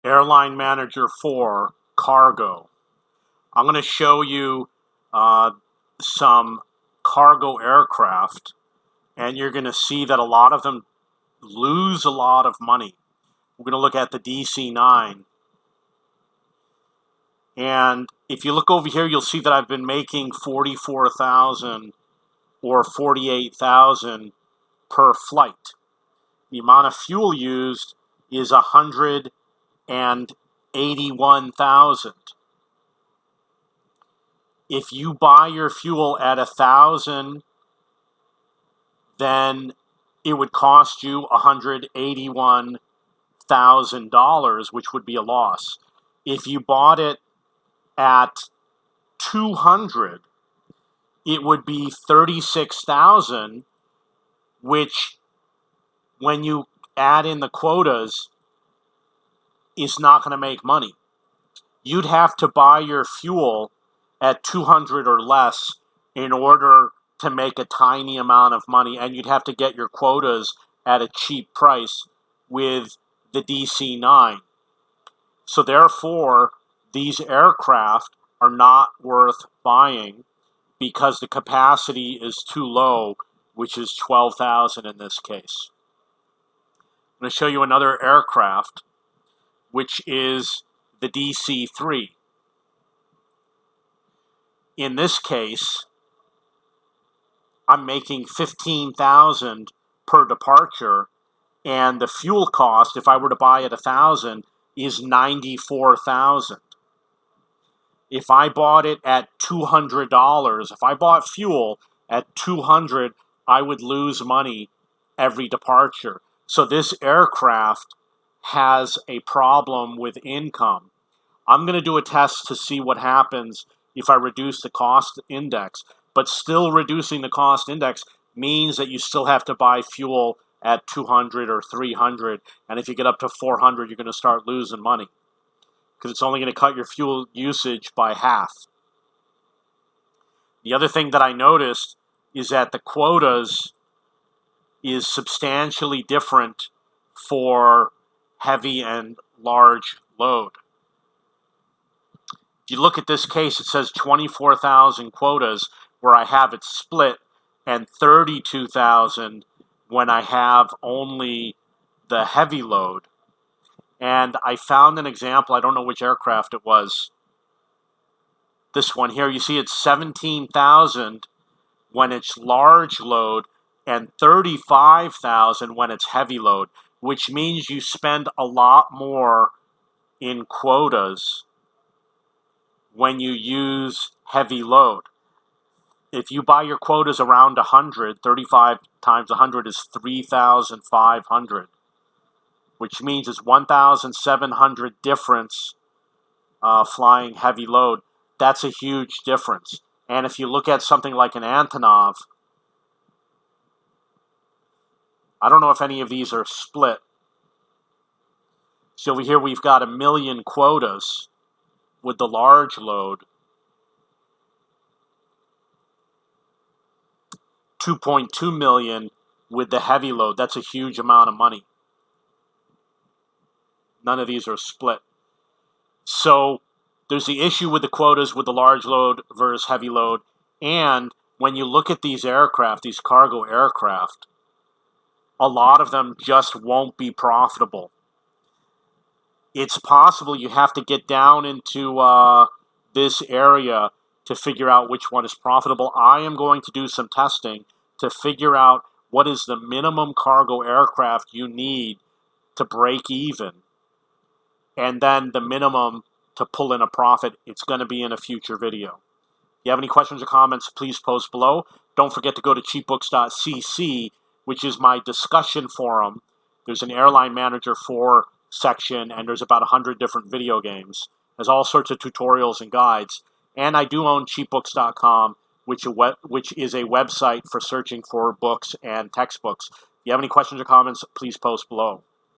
Airline Manager 4 Cargo. I'm going to show you some cargo aircraft, and you're going to see that a lot of them lose a lot of money. We're going to look at the DC-9. And if you look over here, you'll see that I've been making $44,000 or $48,000 per flight. The amount of fuel used is $181,000. If you buy your fuel at $1,000, then it would cost you $181,000, which would be a loss. If you bought it at $200, it would be $36,000, which, when you add in the quotas, is not going to make money. You'd have to buy your fuel at $200 or less in order to make a tiny amount of money, and you'd have to get your quotas at a cheap price with the DC-9. So therefore, these aircraft are not worth buying because the capacity is too low, which is 12,000 in this case. I'm going to show you another aircraft, which is the DC-3. In this case, I'm making $15,000 per departure, and the fuel cost, if I were to buy at $1,000, is $94,000. If I bought it at $200, if I bought fuel at $200, I would lose money every departure. So this aircraft has a problem with income. I'm going to do a test to see what happens if I reduce the cost index. But still reducing the cost index means that you still have to buy fuel at 200 or 300. And if you get up to 400, you're going to start losing money, because it's only going to cut your fuel usage by half. The other thing that I noticed is that the quotas is substantially different for heavy and large load. If you look at this case, it says 24,000 quotas where I have it split, and 32,000 when I have only the heavy load. And I found an example, I don't know which aircraft it was. This one here, you see it's 17,000 when it's large load and 35,000 when it's heavy load, which means you spend a lot more in quotas when you use heavy load. If you buy your quotas around 100, 35 times 100 is 3,500, which means it's 1,700 difference flying heavy load. That's a huge difference. And if you look at something like an Antonov, I don't know if any of these are split. So over here we've got 1 million quotas with the large load, 2.2 million with the heavy load. That's a huge amount of money. None of these are split. So there's the issue with the quotas with the large load versus heavy load. And when you look at these aircraft, these cargo aircraft, a lot of them just won't be profitable. It's possible you have to get down into this area to figure out which one is profitable. I am going to do some testing to figure out what is the minimum cargo aircraft you need to break even, and then the minimum to pull in a profit. It's going to be in a future video. If you have any questions or comments, please post below. Don't forget to go to cheapbooks.cc, which is my discussion forum. There's an Airline Manager 4 section, and there's about 100 different video games. There's all sorts of tutorials and guides. And I do own cheapbooks.com, which is a website for searching for books and textbooks. If you have any questions or comments, please post below.